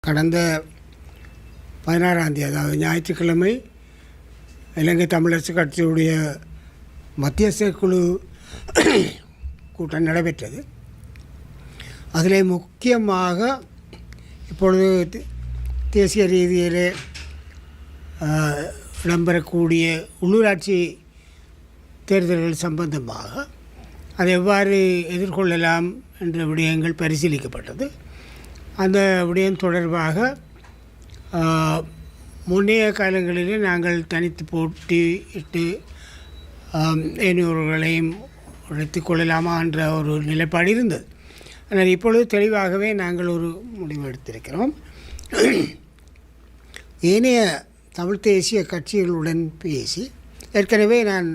கடந்த 16ஆம் தேதி, அதாவது ஞாயிற்றுக்கிழமை, இலங்கை தமிழரசு கட்சியுடைய மத்தியஸ்த குழு கூட்டம் நடைபெற்றது. அதில் முக்கியமாக இப்பொழுது தேசிய ரீதியிலே இடம்பெறக்கூடிய உள்ளூராட்சி தேர்தல்கள் சம்பந்தமாக அதை எவ்வாறு எதிர்கொள்ளலாம் என்ற விடயங்கள் பரிசீலிக்கப்பட்டது. அந்த விடயம் தொடர்பாக முன்னைய காலங்களிலே நாங்கள் தனித்து போட்டியிட்டு ஏனையோர்களையும் உழைத்து கொள்ளலாமா என்ற ஒரு நிலைப்பாடு இருந்தது. ஆனால் இப்பொழுது தெளிவாகவே நாங்கள் ஒரு முடிவு எடுத்திருக்கிறோம். ஏனைய தமிழ் தேசிய கட்சிகளுடன் பேசி, ஏற்கனவே நான்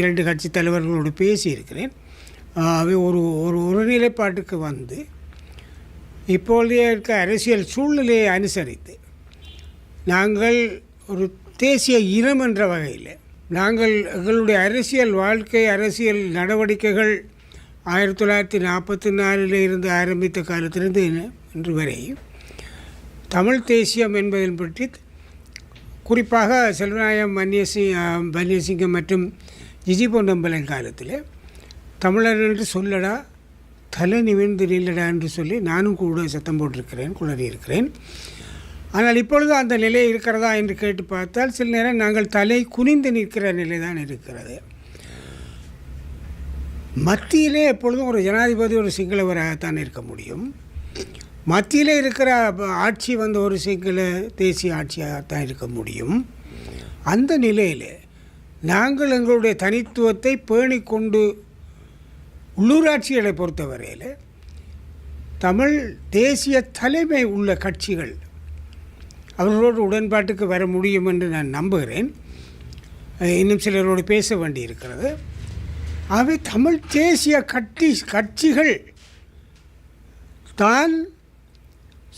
2 கட்சி தலைவர்களோடு பேசியிருக்கிறேன். ஒரு நிலைப்பாட்டுக்கு வந்து இப்பொழுதே இருக்க அரசியல் சூழ்நிலையை அனுசரித்து நாங்கள் ஒரு தேசிய இனம் என்ற வகையில் நாங்கள் எங்களுடைய அரசியல் வாழ்க்கை, அரசியல் நடவடிக்கைகள் 1944 இருந்து ஆரம்பித்த காலத்திலிருந்து இன்று வரை தமிழ் தேசியம் என்பதன் பற்றி குறிப்பாக செல்வநாயகம் வன்னியசிங்கம் மற்றும் ஜிஜி பொன்னம்பலம் காலத்தில் தமிழர் என்று சொல்லடா, தலை நிமிர்ந்து நில்லடா என்று சொல்லி நானும் கூட சத்தம் போட்டிருக்கிறேன், குளறியிருக்கிறேன். ஆனால் இப்பொழுது அந்த நிலை இருக்கிறதா என்று கேட்டு பார்த்தால் சில நேரம் நாங்கள் தலை குனிந்து நிற்கிற நிலை தான் இருக்கிறது. மத்தியிலே எப்பொழுதும் ஒரு ஜனாதிபதி ஒரு சிங்களவராகத்தான் இருக்க முடியும். மத்தியில் இருக்கிற ஆட்சி வந்து ஒரு சிங்கள தேசிய ஆட்சியாகத்தான் இருக்க முடியும். அந்த நிலையில் நாங்கள் எங்களுடைய தனித்துவத்தை பேணிக்கொண்டு உள்ளூராட்சிகளை பொறுத்தவரையில் தமிழ் தேசிய தலைமை உள்ள கட்சிகள் அவர்களோடு உடன்பாட்டுக்கு வர முடியும் என்று நான் நம்புகிறேன். இன்னும் சிலரோடு பேச வேண்டியிருக்கிறது. ஆகவே தமிழ் தேசிய கட்சிகள் தான்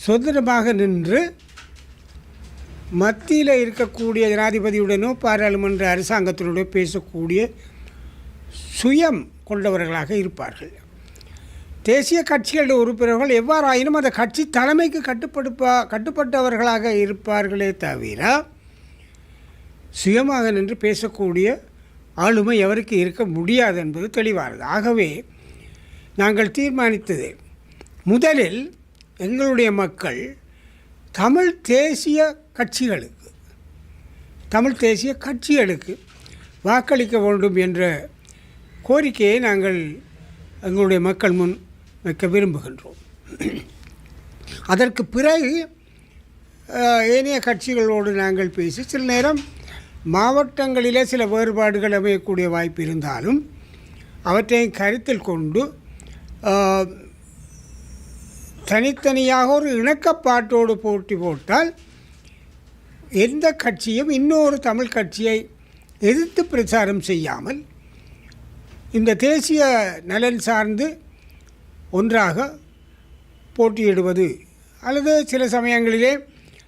சுதந்திரமாக நின்று மத்தியில் இருக்கக்கூடிய ஜனாதிபதியுடனோ பாராளுமன்ற அரசாங்கத்தினுடைய பேசக்கூடிய சுயம் கொண்டவர்களாக இருப்பார்கள். தேசிய கட்சிகளுடைய உறுப்பினர்கள் எவ்வாறாயினும் அந்த கட்சி தலைமைக்கு கட்டுப்பட்டவர்களாக இருப்பார்களே தவிர சுயமாக நின்று பேசக்கூடிய ஆளுமை எவருக்கு இருக்க முடியாது என்பது தெளிவானது. ஆகவே நாங்கள் தீர்மானித்தது, முதலில் எங்களுடைய மக்கள் தமிழ் தேசிய கட்சிகளுக்கு வாக்களிக்க வேண்டும் என்ற கோரிக்கையை நாங்கள் எங்களுடைய மக்கள் முன் வைக்க விரும்புகின்றோம். அதற்கு பிறகு ஏனைய கட்சிகளோடு நாங்கள் பேசி சில நேரம் மாவட்டங்களிலே சில வேறுபாடுகள் அமையக்கூடிய வாய்ப்பு இருந்தாலும் அவற்றை கருத்தில் கொண்டு தனித்தனியாக ஒரு இணக்கப்பாட்டோடு போட்டி போட்டால் எந்த கட்சியும் இன்னொரு தமிழ் கட்சியை எதிர்த்து பிரச்சாரம் செய்யாமல் இந்த தேசிய நலன் சார்ந்து ஒன்றாக போட்டியிடுவது, அல்லது சில சமயங்களிலே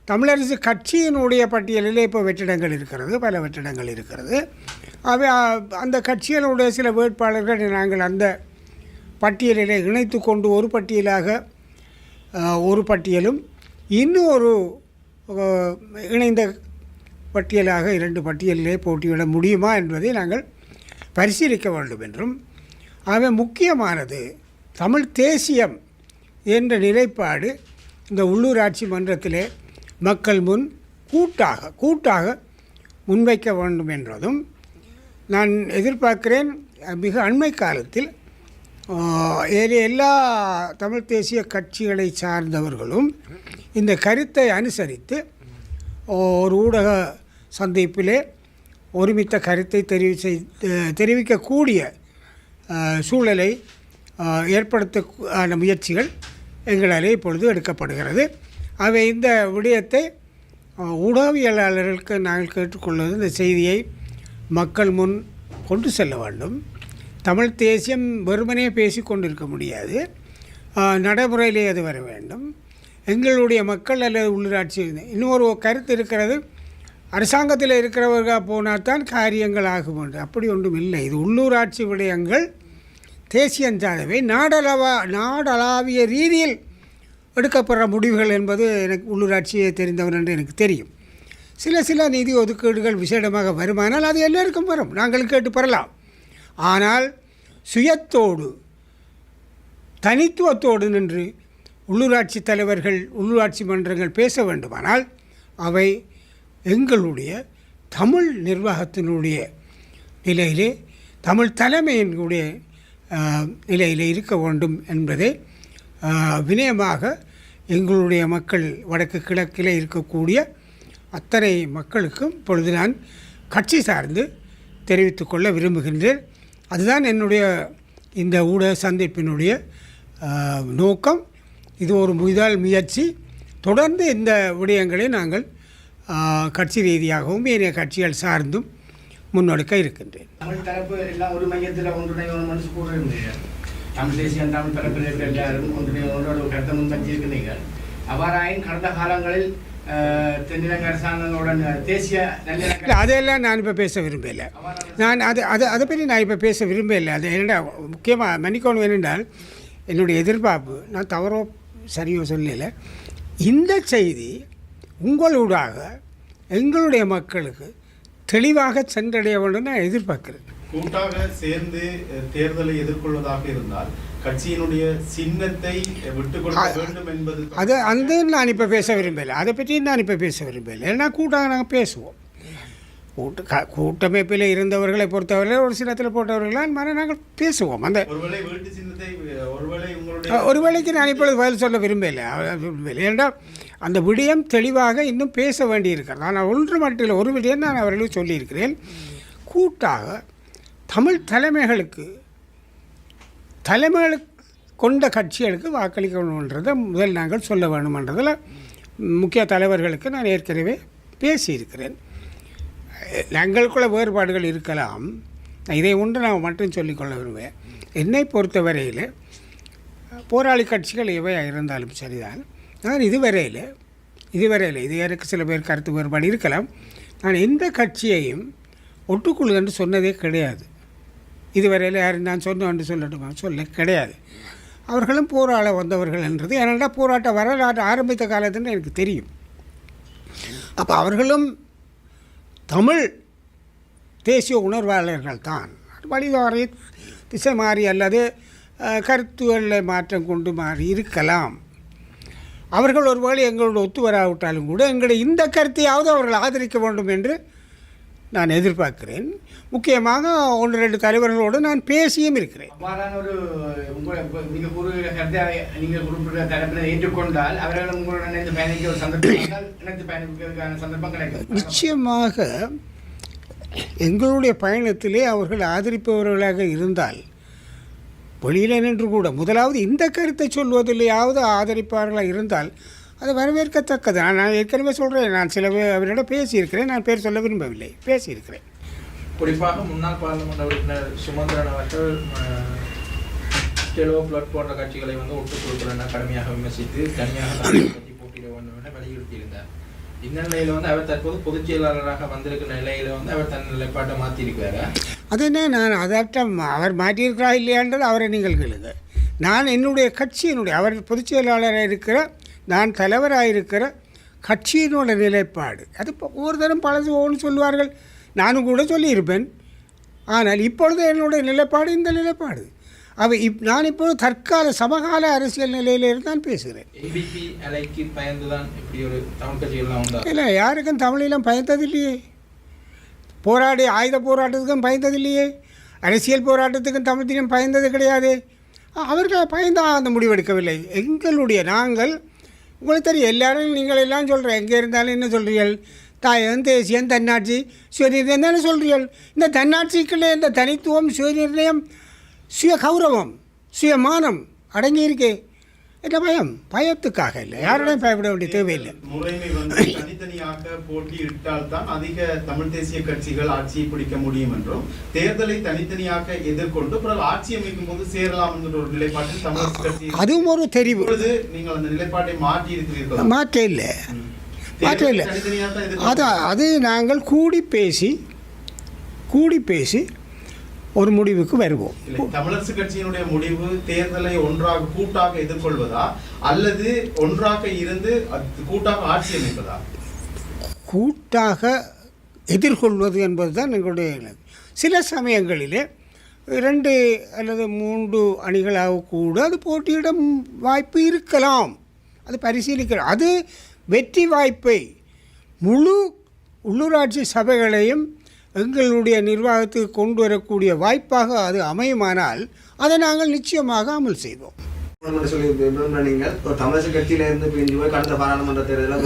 தமிழரசு கட்சியினுடைய பட்டியலிலே இப்போ வெற்றிடங்கள் இருக்கிறது, பல வெற்றிடங்கள் இருக்கிறது. அவை அந்த கட்சிகளுடைய சில வேட்பாளர்கள் நாங்கள் அந்த பட்டியலிலே இணைத்து கொண்டு ஒரு பட்டியலாக ஒரு பட்டியலும் இன்னொரு இணைந்த பட்டியலாக 2 பட்டியலிலே போட்டியிட முடியுமா என்பதை நாங்கள் பரிசீலிக்க வேண்டும் என்றும், ஆகவே முக்கியமானது தமிழ் தேசியம் என்ற நிலைப்பாடு இந்த உள்ளூராட்சி மன்றத்திலே மக்கள் முன் கூட்டாக முன்வைக்க வேண்டும் என்றதும் நான் எதிர்பார்க்கிறேன். மிக அண்மை காலத்தில் எல்லா தமிழ் தேசிய கட்சிகளை சார்ந்தவர்களும் இந்த கருத்தை அனுசரித்து ஒரு ஊடக சந்திப்பிலே ஒருமித்த கருத்தை தெரிவிக்கக்கூடிய சூழலை ஏற்படுத்த முயற்சிகள் எங்களாலே இப்பொழுது எடுக்கப்படுகிறது. அவை இந்த விடயத்தை ஊடகவியலாளர்களுக்கு நாங்கள் கேட்டுக்கொள்வது, இந்த செய்தியை மக்கள் முன் கொண்டு செல்ல வேண்டும். தமிழ் தேசியம் வெறுமனே பேசி கொண்டிருக்க முடியாது, நடைமுறையிலே அது வர வேண்டும். எங்களுடைய மக்கள் அல்லது உள்ளூராட்சி இன்னொரு கருத்து இருக்கிறது, அரசாங்கத்தில் இருக்கிறவர்கள் போனால் தான் காரியங்கள் ஆகும் என்று. அப்படி ஒன்றும் இல்லை. இது உள்ளூராட்சி விடயங்கள் தேசியஞ்சாதவை நாடளாவிய ரீதியில் எடுக்கப்படுற முடிவுகள் என்பது எனக்கு உள்ளூராட்சியை தெரிந்தவர் என்று எனக்கு தெரியும். சில நிதி ஒதுக்கீடுகள் விசேடமாக வருமானால் அது எல்லோருக்கும் வரும், நாங்கள் கேட்டு பெறலாம். ஆனால் சுயத்தோடு தனித்துவத்தோடு நின்று உள்ளூராட்சி தலைவர்கள் உள்ளூராட்சி மன்றங்கள் பேச வேண்டுமானால் அவை எங்களுடைய தமிழ் நிர்வாகத்தினுடைய நிலையிலே தமிழ் தலைமையினுடைய நிலையில் இருக்க வேண்டும் என்பதை வினயமாக எங்களுடைய மக்கள் வடக்கு கிழக்கில் இருக்கக்கூடிய அத்தனை மக்களுக்கும் இப்பொழுது நான் கட்சி சார்ந்து தெரிவித்துக்கொள்ள விரும்புகின்றேன். அதுதான் என்னுடைய இந்த ஊடக சந்திப்பினுடைய நோக்கம். இது ஒரு முதல் முயற்சி. தொடர்ந்து இந்த விடயங்களை நாங்கள் கட்சி ரீதியாகவும் ஏனைய கட்சிகள் சார்ந்தும் முன்னெடுக்க இருக்கின்றேன். தமிழ் தரப்பு எல்லாம் ஒரு மையத்தில் ஒன்றிணைந்து கூறுகிறீங்க. தமிழ் தேசியம் தமிழ் தரப்பில் இருக்கிற எல்லாரும் ஒன்றிணைந்து கருத்தை முன்வச்சிருக்கிறீங்க. அவ்வாறாயின் கடந்த காலங்களில் தென்னிலங்கை அரசாங்கங்களுடன் தேசிய நல்லிணக்க அதையெல்லாம் நான் இப்போ பேச விரும்பலை. நான் அதை பற்றி நான் இப்போ பேச விரும்பலை. அது என்னடா முக்கியமாக மன்னிக்கணும் வேணுன்றால் என்னுடைய எதிர்பார்ப்பு, நான் தவறோ சரியோ சொல்லலை, இந்த செய்தி உங்களூடாக எங்களுடைய மக்களுக்கு தெளிவாக சென்றடைய வேண்டும் நான் எதிர்பார்க்கிறேன். கூட்டாக சேர்ந்து தேர்தலை எதிர்கொள்வதாக இருந்தால் கட்சியினுடைய சின்னத்தை விட்டுக் கொடுக்க வேண்டும் என்பது அந்த நான் இப்போ பேச விரும்பலை. அதை பற்றி நான் இப்போ பேச விரும்பலை. ஏன்னா கூட்டாக நாங்கள் பேசுவோம். கூட்டமைப்பில் இருந்தவர்களை பொறுத்தவரை ஒரு சின்னத்தில் போட்டவர்களால் நாங்கள் பேசுவோம். அந்த ஒருவேளைக்கு நான் இப்பொழுது பதில் சொல்ல விரும்பலை. ஏன்னா அந்த விடயம் தெளிவாக இன்னும் பேச வேண்டியிருக்கிறது. நான் ஒன்று மட்டும் இல்லை, ஒரு விடயம் நான் அவர்களுக்கு சொல்லியிருக்கிறேன். கூட்டாக தமிழ் தலைமைகளுக்கு கொண்ட கட்சிகளுக்கு வாக்களிக்க வேண்டும்ன்றதை முதல் நாங்கள் சொல்ல வேண்டுமென்றதில் முக்கிய தலைவர்களுக்கு நான் ஏற்கனவே பேசியிருக்கிறேன். எங்களுக்குள்ள வேறுபாடுகள் இருக்கலாம். இதை ஒன்று நான் மட்டும் சொல்லிக்கொள்ள விரும்புவேன். என்னை பொறுத்தவரையில் போராளி கட்சிகள் எவை இருந்தாலும் சரிதான். நான் இதுவரையில் இது எனக்கு சில பேர் கருத்து வேறுபாடு இருக்கலாம். நான் எந்த கட்சியையும் ஒட்டுக்குழு என்று சொன்னதே கிடையாது. இதுவரையில் யாரும் நான் சொன்னேன் சொல்லட்டுமா? சொல்ல கிடையாது. அவர்களும் போராட வந்தவர்கள் என்றது ஏனென்றால் போராட்ட வரலாற்று ஆரம்பித்த காலத்துன்னு எனக்கு தெரியும். அப்போ அவர்களும் தமிழ் தேசிய உணர்வாளர்கள் தான். வழிவாரி திசை மாறி அல்லது கருத்துகளில் மாற்றம் கொண்டு மாறி இருக்கலாம். அவர்கள் ஒருவேளை எங்களோட ஒத்து வராவிட்டாலும் கூட எங்களுடைய இந்த கருத்தையாவது அவர்கள் ஆதரிக்க வேண்டும் என்று நான் எதிர்பார்க்கிறேன். முக்கியமாக 1-2 தலைவர்களோடு நான் பேசியும் இருக்கிறேன். ஒரு நீங்கள் குறிப்பிட்ட தரப்பில் ஏற்றுக்கொண்டால் அவர்கள் உங்களுடன் இணைந்து பயணிக்க ஒரு சந்தர்ப்பம் கிடைக்கும். நிச்சயமாக எங்களுடைய பயணத்திலே அவர்கள் ஆதரிப்பவர்களாக இருந்தால் வெளியில் நின்று கூட முதலாவது இந்த கருத்தை சொல்வதிலேயாவது ஆதரிப்பார்களாக இருந்தால் அது வரவேற்கத்தக்கது. நான் ஏற்கனவே சொல்கிறேன், நான் சில அவரிடம் பேசியிருக்கிறேன். நான் பேர் சொல்ல விரும்பவில்லை, பேசியிருக்கிறேன். குறிப்பாக முன்னாள் பாராளுமன்ற உறுப்பினர் சுமந்திரன் அவர்கள் டெலோ பிளாட் போன்ற கட்சிகளை ஒட்டுக் கொடுக்கிறேன் கடுமையாக விமர்சித்து தனியாக கட்சி போட்டியிட வேண்டும் என வலியுறுத்தியிருந்தார். இந்த நிலையில் அவர் தற்போது பொதுச் செயலாளராக வந்திருக்கிற நிலையில் அவர் தன் நிலைப்பாட்டை மாற்றியிருக்கிறாரு. அது என்ன, நான் அதாட்டம் அவர் மாற்றியிருக்கிறா இல்லையான்றது அவரை நீங்கள் கேளுங்க. நான் என்னுடைய கட்சியினுடைய அவர் பொதுச் செயலாளராக இருக்கிற நான் தலைவராக இருக்கிற கட்சியினோட நிலைப்பாடு அது ஒவ்வொரு தரம் பழசு ஒன்று சொல்லுவார்கள், நானும் கூட சொல்லியிருப்பேன். ஆனால் இப்பொழுது என்னுடைய நிலைப்பாடு இந்த நிலைப்பாடு. நான் இப்போது தற்கால சமகால அரசியல் நிலையிலிருந்து தான் பேசுகிறேன். இல்லை, யாருக்கும் தமிழீழம் பயந்ததில்லையே. ஆயுத போராட்டத்துக்கும் பயந்ததில்லையே. அரசியல் போராட்டத்துக்கும் தமிழ் பயந்தது கிடையாது. அவர்கள் பயந்தாக அந்த முடிவெடுக்கவில்லை. நாங்கள் உங்களுக்கு தெரியும், எல்லாரும் நீங்கள் எல்லாம் சொல்கிறேன், எங்கே இருந்தாலும் என்ன சொல்கிறீர்கள்? தாயகம், தேசியம், தன்னாட்சி, சுயநிர்ணயம் தானே சொல்கிறீர்கள். இந்த தன்னாட்சிக்குள்ளே இந்த தனித்துவம், சுயநிர்ணயம், சுய கௌரவம், சுயமானம் அடங்கியிருக்கே. என்ன பயம்? பயத்துக்காக இல்லை, யாரோடையும் பயப்பட வேண்டிய தேவையில்லை. முறைமை தனித்தனியாக போட்டியிட்டால் தான் அதிக தமிழ் தேசிய கட்சிகள் ஆட்சியை பிடிக்க முடியும் என்றும், தேர்தலை தனித்தனியாக எதிர்கொண்டு பிறகு ஆட்சி அமைக்கும் போது சேரலாம் என்ற ஒரு நிலைப்பாட்டில் தமிழ் கட்சி அதுவும் ஒரு தெரிவு. நீங்கள் அந்த நிலைப்பாட்டை மாற்றி இருக்கிறீர்கள்? மாற்ற இல்லை. அது நாங்கள் கூடி பேசி ஒரு முடிவுக்கு வருவோம். தமிழரசு கட்சியினுடைய முடிவு தேர்தலை ஒன்றாக கூட்டாக எதிர்கொள்வதா அல்லது ஒன்றாக இருந்து கூட்டாக ஆட்சி அமைப்பதா? கூட்டாக எதிர்கொள்வது என்பது தான் எங்களுடைய இலக்கு. சில சமயங்களிலே 2 அல்லது 3 அணிகளாக கூட அது போட்டியிடும் வாய்ப்பு இருக்கலாம். அது பரிசீலிக்கலாம். அது வெற்றி வாய்ப்பை முழு உள்ளூராட்சி சபைகளையும் எங்களுடைய நிர்வாகத்துக்கு கொண்டு வரக்கூடிய வாய்ப்பாக அது அமையுமானால் அதை நாங்கள் நிச்சயமாக அமல் செய்வோம். நீங்கள் ஒரு தமிழரசு கட்சியிலிருந்து பிரிஞ்சு போய் கடந்த பாராளுமன்ற தேர்தலில்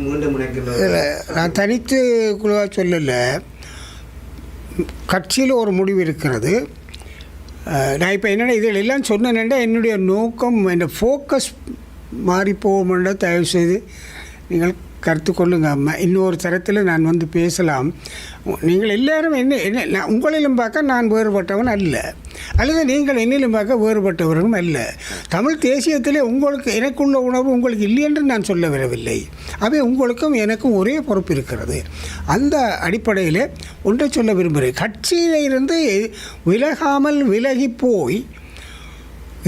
மீண்டும் முனைக்கின்ற நான் தனித்து குழுவாக சொல்லலை. கட்சியில் ஒரு முடிவு இருக்கிறது. நான் இப்போ என்னென்ன இதில் எல்லாம் சொன்னேன்னா என்னுடைய நோக்கம், என் ஃபோக்கஸ் மாறி போகும்னா தயவுசெய்து நீங்கள் கருத்து கொள்ளுங்க. அம்மா இன்னொரு தரத்தில் நான் வந்து பேசலாம். நீங்கள் எல்லோரும் நான் உங்களிலும் பார்க்க நான் வேறுபட்டவன் அல்ல, அல்லது நீங்கள் என்னிலும் பார்க்க வேறுபட்டவர்களும் அல்ல. தமிழ் தேசியத்திலே உங்களுக்கு எனக்குள்ள உணர்வு உங்களுக்கு இல்லை என்று நான் சொல்ல வரவில்லை. அவை உங்களுக்கும் எனக்கும் ஒரே பொறுப்பு இருக்கிறது. அந்த அடிப்படையில் ஒன்றை சொல்ல விரும்புகிறேன். கட்சியில் இருந்து விலகாமல் விலகி போய்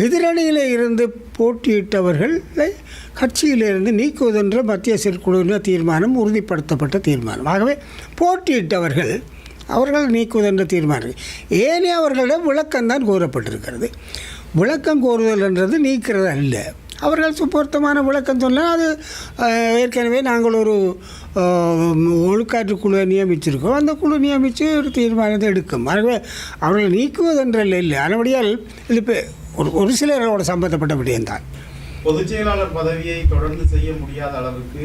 எதிரணியில் இருந்து போட்டியிட்டவர்களை கட்சியிலிருந்து நீக்குவதென்ற மத்திய செயற்குழுவின் தீர்மானம் உறுதிப்படுத்தப்பட்ட தீர்மானம். ஆகவே போட்டியிட்டவர்கள் அவர்கள் நீக்குவதென்ற தீர்மானம். ஏனே அவர்களிடம் விளக்கம்தான் கோரப்பட்டிருக்கிறது. விளக்கம் கோருதல் என்றது நீக்கிறது அல்ல. அவர்கள் பொருத்தமான விளக்கம் சொன்னால் அது ஏற்கனவே நாங்கள் ஒரு ஒழுக்காற்று குழுவை நியமிச்சிருக்கோம். அந்த குழு நியமித்து ஒரு தீர்மானத்தை எடுக்கும். ஆகவே அவர்கள் நீக்குவதென்றல்ல இல்லை. அதனுடையால் இது இப்போ ஒரு சிலரோட சம்பந்தப்பட்ட விடயம்தான். பொதுச் செயலாளர் பதவியை தொடர்ந்து செய்ய முடியாத அளவுக்கு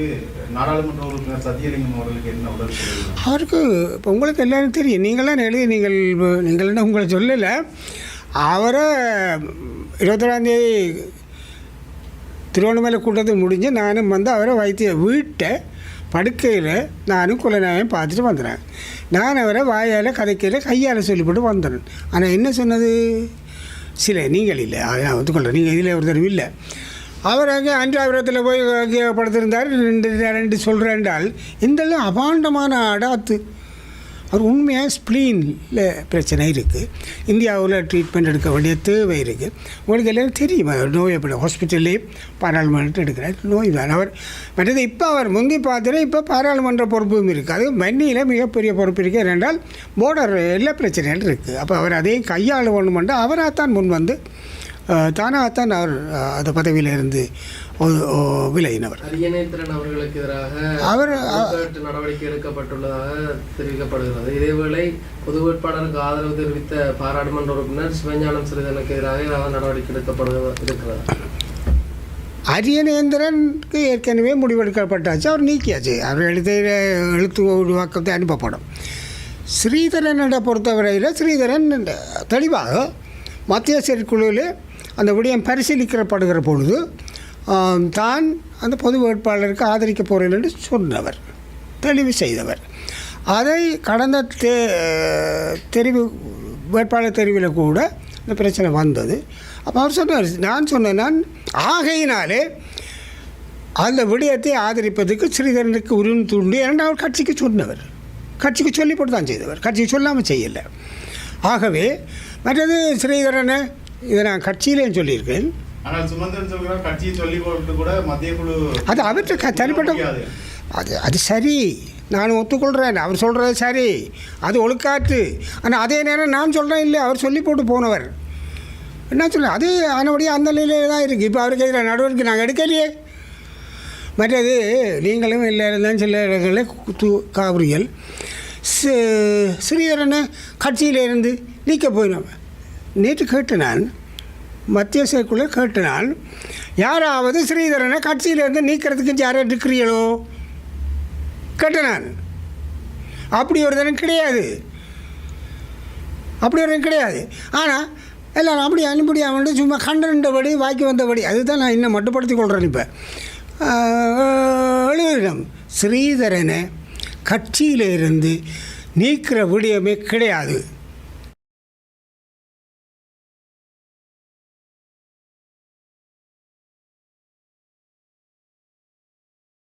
நாடாளுமன்ற உறுப்பினர் சத்தியலிங்கம் அவர்களுக்கு என்ன உடல்? அவருக்கு இப்போ உங்களுக்கு எல்லாரும் தெரியும். நீங்களாம் எழுதி நீங்கள் என்ன உங்களை சொல்லலை. அவரை 21ஆம் தேதி திருவண்ணாமலை கூட்டத்தை முடிஞ்சு நானும் வந்து அவரை வீட்டை படுக்கையில் நானும் குலநாயகம் பார்த்துட்டு வந்துடுறேன். நான் அவரை வாயால் கதைக்கையில் கையால் சொல்லிவிட்டு வந்துடுறேன். ஆனால் என்ன சொன்னது சில நீங்கள் இல்லை, நான் ஒத்துக்கொள்கிறேன். நீங்கள் இதில் ஒரு தடவை இல்லை. அவர் அங்கே அன்றாபுரத்தில் போய் அங்கே படுத்திருந்தார். 2 சொல்கிறேன்டால் இந்த அபாண்டமான அடாத்து. அவர் உண்மையாக ஸ்ப்ளீனில் பிரச்சனை இருக்குது. இந்தியாவில் ட்ரீட்மெண்ட் எடுக்க வேண்டிய தேவை இருக்குது. உங்களுக்கு எல்லோரும் தெரியும். நோய் எப்படி ஹாஸ்பிட்டல்லே பாராளுமன்றம் எடுக்கிறார் நோய் தான் அவர். மற்றது இப்போ அவர் முந்தி பார்த்துட்டு இப்போ பாராளுமன்ற பொறுப்பும் இருக்குது. அது மன்னியில் மிகப்பெரிய பொறுப்பு இருக்குது. ஏனென்றால் போர்டர் எல்லா பிரச்சனைகள் இருக்குது. அப்போ அவர் அதையும் கையாள வேண்டுமென்று அவராகத்தான் முன் வந்து தானாகத்தான் அவர் அந்த பதவியில் இருந்து விலகினவர். அரியநேத்திரன் அவர்களுக்கு எதிராக அவர் நடவடிக்கை எடுக்கப்பட்டுள்ளதாக தெரிவிக்கப்படுகிறது. இதேவேளை பொது வேட்பாளருக்கு ஆதரவு தெரிவித்த பாராளுமன்ற உறுப்பினர் சிவஞானம் ஸ்ரீதரனுக்கு எதிராக ஏதாவது நடவடிக்கை எடுக்கப்படுகிறது. அரியநேந்திரனுக்கு ஏற்கனவே முடிவெடுக்கப்பட்டாச்சு. அவர் நீக்கியாச்சு. அவர் எழுத்து உருவாக்கத்தை அனுப்பப்படும். ஸ்ரீதரனை பொறுத்தவரையில் ஸ்ரீதரன் தெளிவாக மத்திய செயற்குழுவில் அந்த விடயம் பரிசீலிக்கப்படுகிற பொழுது தான் அந்த பொது வேட்பாளருக்கு ஆதரிக்க போகிறேன் என்று சொன்னவர், தெளிவு செய்தவர். அதை கடந்த தெரிவு வேட்பாளர் தெரிவில் கூட இந்த பிரச்சனை வந்தது. அப்போ அவர் சொன்னார், நான் சொன்னேன் ஆகையினாலே அந்த விடயத்தை ஆதரிப்பதற்கு ஸ்ரீதரனுக்கு உரிமை தூண்டி. ஏன்னா அவர் கட்சிக்கு சொன்னவர், கட்சிக்கு சொல்லி போட்டு தான் செய்தவர், கட்சிக்கு சொல்லாமல் செய்யலை. ஆகவே மற்றது ஸ்ரீதரனை இதை நான் கட்சியிலேயும் சொல்லியிருக்கேன். ஆனால் சுமந்திரன் சொல்கிறார் கட்சியை சொல்லி போட்டு கூட மத்திய குழு அது அவர்கிட்ட தனிப்பட்ட அது சரி, நான் ஒத்துக்கொள்கிறேன். அவர் சொல்கிறது சரி, அது ஒழுக்காற்று. ஆனால் அதே நேரம் நான் சொல்கிறேன் இல்லை, அவர் சொல்லி போட்டு போனவர் என்ன சொல்ல அது ஆனபடியாக அந்த நிலையில் தான் இருக்குது. இப்போ அவருக்கு எதிராக நடவடிக்கை நாங்கள் எடுக்கலையே. மற்றது நீங்களும் இல்லை இருந்தாலும் சில இடங்களில் காவிரியல் ஸ்ரீதரனை கட்சியிலேருந்து நீக்க போயினோம். நேற்று கேட்டு நான் மத்திய செயற்குழு கேட்டு நான் யாராவது ஸ்ரீதரனை கட்சியிலேருந்து நீக்கிறதுக்கு யாரும் இருக்கிறீங்களோ கேட்டு நான். அப்படி ஒரு தினம் கிடையாது, அப்படி ஒரு கிடையாது. ஆனால் எல்லோரும் அப்படி அனுப்படியாமல் சும்மா கண்டபடி வாக்கி வந்தபடி அதுதான் நான் இன்னும் மட்டுப்படுத்தி கொள்கிறேன். இப்போ எழுதிடம் ஸ்ரீதரனை கட்சியிலிருந்து நீக்கிற விடயமே கிடையாது.